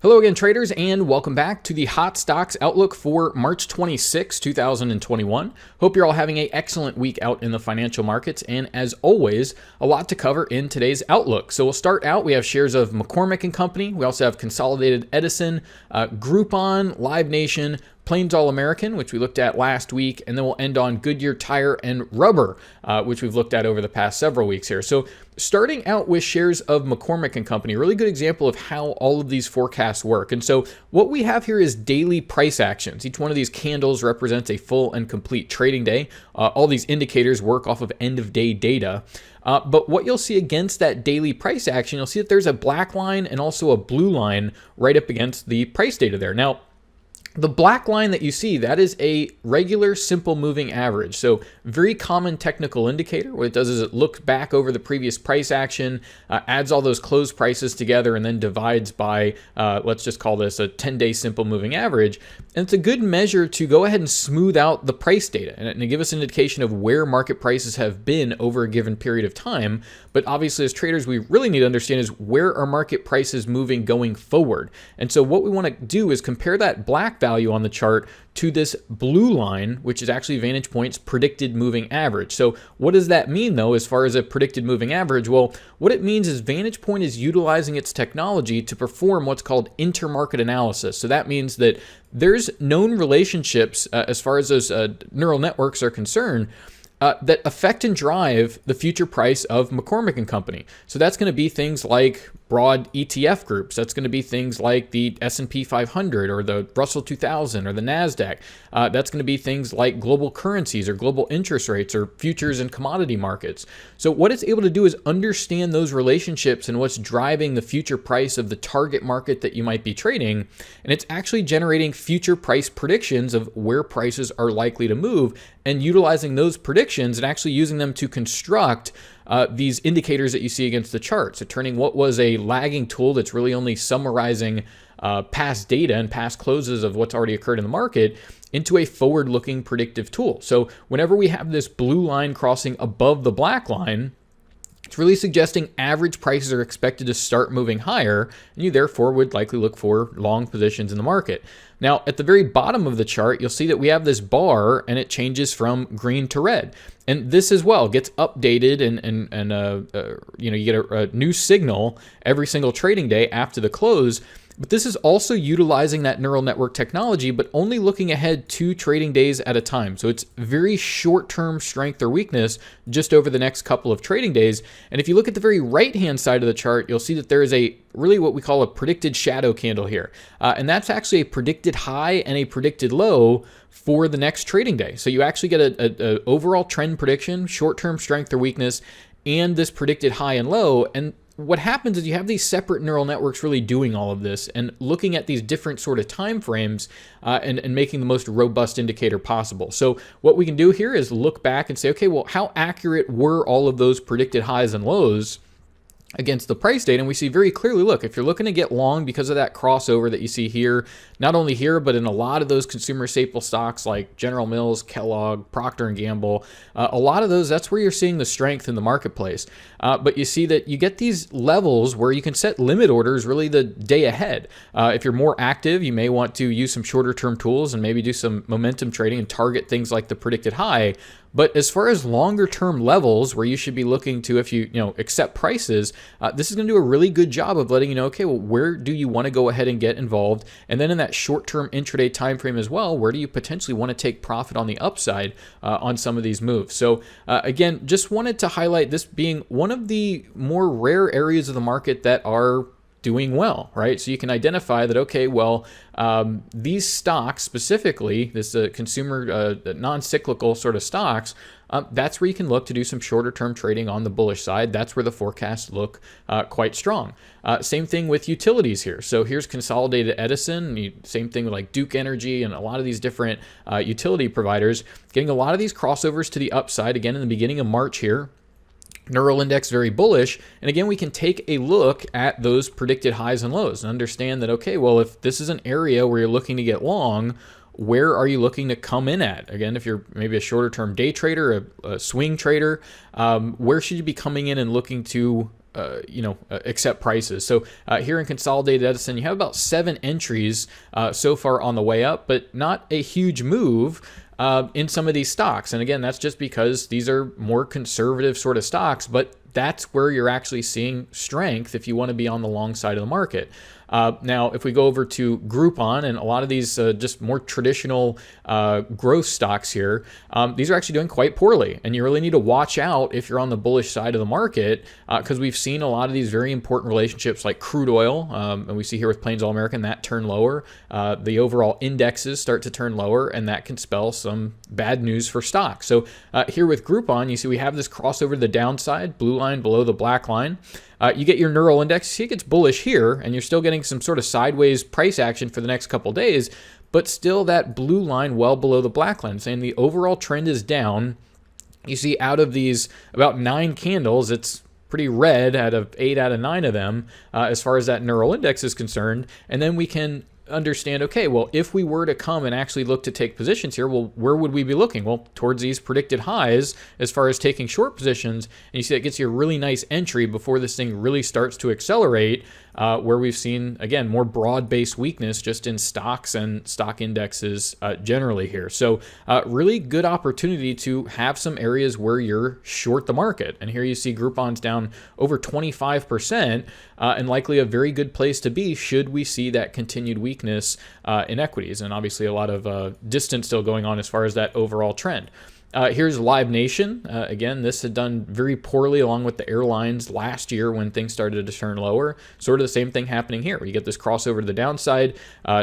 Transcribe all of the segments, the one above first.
Hello again, traders, and welcome back to the Hot Stocks Outlook for March 26, 2021. Hope you're all having an excellent week out in the financial markets, and as always, a lot to cover in today's Outlook. So we'll start out, we have shares of McCormick and Company, we also have Consolidated Edison, Groupon, Live Nation, Plains All American, which we looked at last week, and then we'll end on Goodyear Tire and Rubber, which we've looked at over the past several weeks here. So starting out with shares of McCormick and Company, a really good example of how all of these forecasts work. And so what we have here is daily price actions. Each one of these candles represents a full and complete trading day. All these indicators work off of end of day data. But what you'll see against that daily price action, you'll see that there's a black line and also a blue line right up against the price data there. Now, the black line that you see, that is a regular simple moving average. So very common technical indicator. What it does is it looks back over the previous price action, adds all those closed prices together, and then divides by, let's just call this a 10-day simple moving average. And it's a good measure to go ahead and smooth out the price data and to give us an indication of where market prices have been over a given period of time. But obviously, as traders, we really need to understand is where are market prices moving going forward. And so what we want to do is compare that black value on the chart to this blue line, which is actually Vantagepoint's predicted moving average. So what does that mean, though, as far as a predicted moving average? Well, what it means is Vantagepoint is utilizing its technology to perform what's called intermarket analysis. So that means that there's known relationships as far as those neural networks are concerned that affect and drive the future price of McCormick and Company. So that's going to be things like broad ETF groups. That's going to be things like the S&P 500 or the Russell 2000 or the NASDAQ. That's going to be things like global currencies or global interest rates or futures and commodity markets. So what it's able to do is understand those relationships and what's driving the future price of the target market that you might be trading. And it's actually generating future price predictions of where prices are likely to move and utilizing those predictions and actually using them to construct these indicators that you see against the chart. So turning what was a lagging tool that's really only summarizing past data and past closes of what's already occurred in the market into a forward-looking predictive tool. So whenever we have this blue line crossing above the black line, it's really suggesting average prices are expected to start moving higher, and you therefore would likely look for long positions in the market. Now, at the very bottom of the chart, you'll see that we have this bar, and it changes from green to red. And this as well gets updated, and you get a new signal every single trading day after the close. But this is also utilizing that neural network technology, but only looking ahead 2 trading days at a time. So it's very short-term strength or weakness just over the next couple of trading days. And if you look at the very right-hand side of the chart, you'll see that there is a really what we call a predicted shadow candle here. And that's actually a predicted high and a predicted low for the next trading day. So you actually get a overall trend prediction, short-term strength or weakness, and this predicted high and low. And what happens is you have these separate neural networks really doing all of this and looking at these different sort of time frames and making the most robust indicator possible. So what we can do here is look back and say, okay, well, how accurate were all of those predicted highs and lows against the price data? And we see very clearly, look, if you're looking to get long because of that crossover that you see here, not only here, but in a lot of those consumer staple stocks like General Mills, Kellogg, Procter & Gamble, a lot of those, that's where you're seeing the strength in the marketplace. But you see that you get these levels where you can set limit orders really the day ahead. If you're more active, you may want to use some shorter term tools and maybe do some momentum trading and target things like the predicted high. But as far as longer term levels where you should be looking to, if you accept prices, this is going to do a really good job of letting you know, okay, well, where do you want to go ahead and get involved? And then in that short term intraday time frame as well, where do you potentially want to take profit on the upside on some of these moves? So again, just wanted to highlight this being one of the more rare areas of the market that are doing well, right? So you can identify that, okay, well, these stocks specifically, this consumer non-cyclical sort of stocks, that's where you can look to do some shorter term trading on the bullish side. That's where the forecasts look quite strong. Same thing with utilities here. So here's Consolidated Edison, same thing with like Duke Energy and a lot of these different utility providers, getting a lot of these crossovers to the upside again in the beginning of March here. Neural index very bullish. And again, we can take a look at those predicted highs and lows and understand that, okay, well, if this is an area where you're looking to get long, where are you looking to come in at? Again, if you're maybe a shorter term day trader, a swing trader, where should you be coming in and looking to accept prices. So here in Consolidated Edison, you have about 7 entries so far on the way up, but not a huge move in some of these stocks. And again, that's just because these are more conservative sort of stocks, but that's where you're actually seeing strength if you want to be on the long side of the market. Now, if we go over to Groupon and a lot of these just more traditional growth stocks here, these are actually doing quite poorly. And you really need to watch out if you're on the bullish side of the market, because we've seen a lot of these very important relationships like crude oil, and we see here with Plains All American, that turn lower. The overall indexes start to turn lower, and that can spell some bad news for stocks. So here with Groupon, you see we have this crossover to the downside, blue line below the black line. You get your neural index. See, it gets bullish here, and you're still getting some sort of sideways price action for the next couple days, but still that blue line well below the black line, saying the overall trend is down. You see out of these about 9 candles, it's pretty red out of 8 out of 9 of them as far as that neural index is concerned. And then we can understand, okay, well, if we were to come and actually look to take positions here, well, where would we be looking? Well, towards these predicted highs as far as taking short positions. And you see that gets you a really nice entry before this thing really starts to accelerate, where we've seen, again, more broad-based weakness just in stocks and stock indexes generally here. So really good opportunity to have some areas where you're short the market. And here you see Groupon's down over 25%, and likely a very good place to be should we see that continued weakness in equities. And obviously a lot of distance still going on as far as that overall trend. Here's Live Nation. Again, this had done very poorly along with the airlines last year when things started to turn lower. Sort of the same thing happening here. You get this crossover to the downside,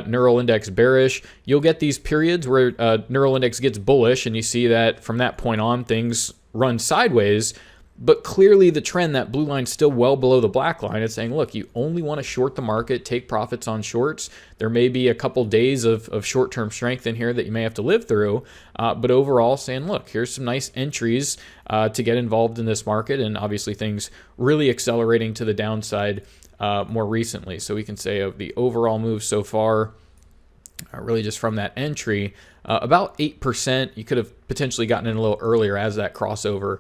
neural index bearish. You'll get these periods where neural index gets bullish, and you see that from that point on, things run sideways. But clearly the trend, that blue line still well below the black line, is saying, look, you only want to short the market, take profits on shorts. There may be a couple days of short-term strength in here that you may have to live through. But overall saying, look, here's some nice entries to get involved in this market. And obviously things really accelerating to the downside more recently. So we can say of the overall move so far, really just from that entry, about 8%. You could have potentially gotten in a little earlier as that crossover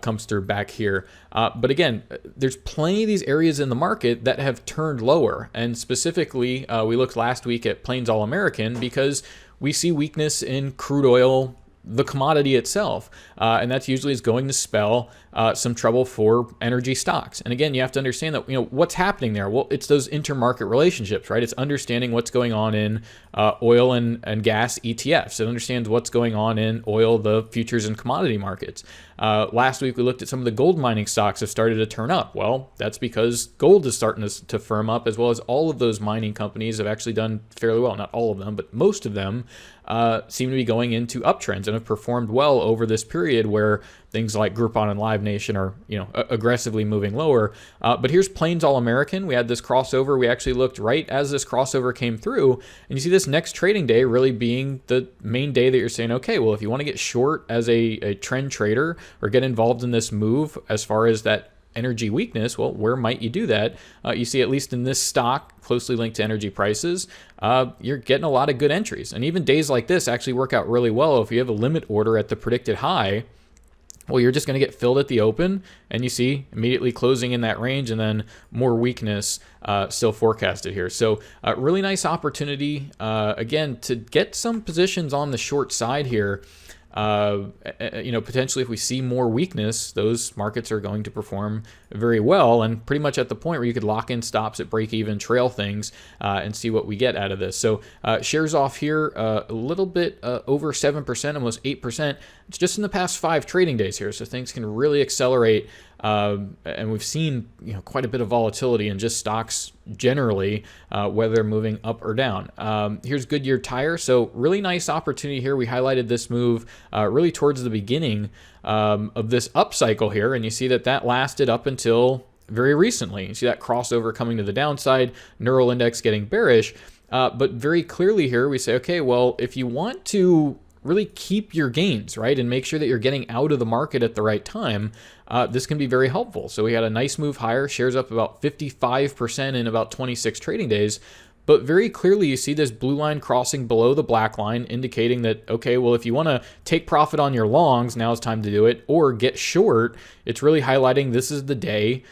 comes through back here. But again, there's plenty of these areas in the market that have turned lower. And specifically, we looked last week at Plains All American because we see weakness in crude oil, the commodity itself, and that's usually is going to spell some trouble for energy stocks. And again, you have to understand that, what's happening there. Well, it's those intermarket relationships, right? It's understanding what's going on in oil and gas ETFs. It understands what's going on in oil, the futures and commodity markets. Last week, we looked at some of the gold mining stocks have started to turn up. Well, that's because gold is starting to firm up, as well as all of those mining companies have actually done fairly well. Not all of them, but most of them seem to be going into uptrends and have performed well over this period where things like Groupon and Live Nation are, aggressively moving lower. But here's Plains All American. We had this crossover. We actually looked right as this crossover came through, and you see this next trading day really being the main day that you're saying, okay, well, if you want to get short as a trend trader or get involved in this move as far as that energy weakness, well, where might you do that? You see, at least in this stock, closely linked to energy prices, you're getting a lot of good entries. And even days like this actually work out really well. If you have a limit order at the predicted high, well, you're just going to get filled at the open, and you see immediately closing in that range, and then more weakness still forecasted here. So really nice opportunity, again, to get some positions on the short side here. Potentially if we see more weakness, those markets are going to perform very well, and pretty much at the point where you could lock in stops at break even, trail things, and see what we get out of this. So shares off here a little bit over 7%, almost 8%. It's just in the past 5 trading days here, so things can really accelerate. And we've seen quite a bit of volatility in just stocks generally, whether they're moving up or down. Here's Goodyear Tire. So really nice opportunity here. We highlighted this move really towards the beginning of this upcycle here, and you see that lasted up until very recently. You see that crossover coming to the downside, neural index getting bearish, but very clearly here we say, okay, well, if you want to really keep your gains, right, and make sure that you're getting out of the market at the right time, this can be very helpful. So we had a nice move higher, shares up about 55% in about 26 trading days. but very clearly you see this blue line crossing below the black line, indicating that, okay, well, if you want to take profit on your longs, now is time to do it, or get short, it's really highlighting this is the day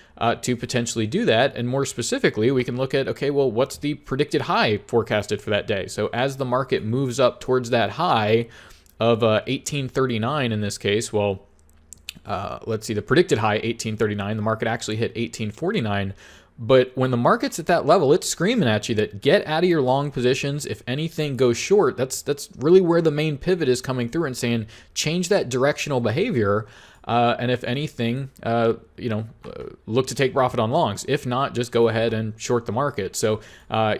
to potentially do that. And more specifically, we can look at, okay, well, what's the predicted high forecasted for that day? So as the market moves up towards that high of 1839 in this case, well, let's see, the predicted high 1839, the market actually hit 1849. But when the market's at that level, it's screaming at you that get out of your long positions. If anything goes short, that's really where the main pivot is coming through and saying change that directional behavior. And if anything, look to take profit on longs. If not, just go ahead and short the market. So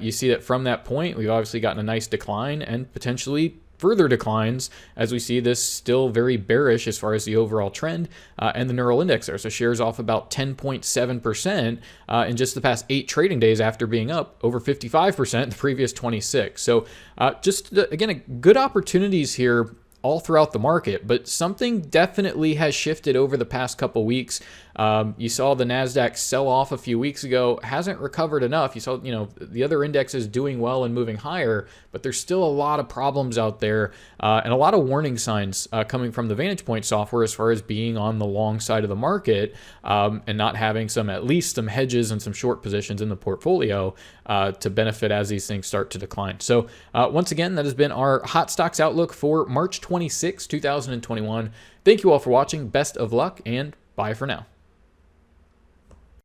you see that from that point, we've obviously gotten a nice decline and potentially further declines as we see this still very bearish as far as the overall trend and the neural index there. So shares off about 10.7% in just the past 8 trading days after being up over 55% the previous 26. So again, good opportunities here all throughout the market, but something definitely has shifted over the past couple weeks. You saw the NASDAQ sell off a few weeks ago, hasn't recovered enough. You saw, the other indexes doing well and moving higher, but there's still a lot of problems out there and a lot of warning signs coming from the Vantagepoint software as far as being on the long side of the market and not having at least some hedges and some short positions in the portfolio to benefit as these things start to decline. So once again, that has been our Hot Stocks Outlook for March 26, 2021. Thank you all for watching. Best of luck and bye for now.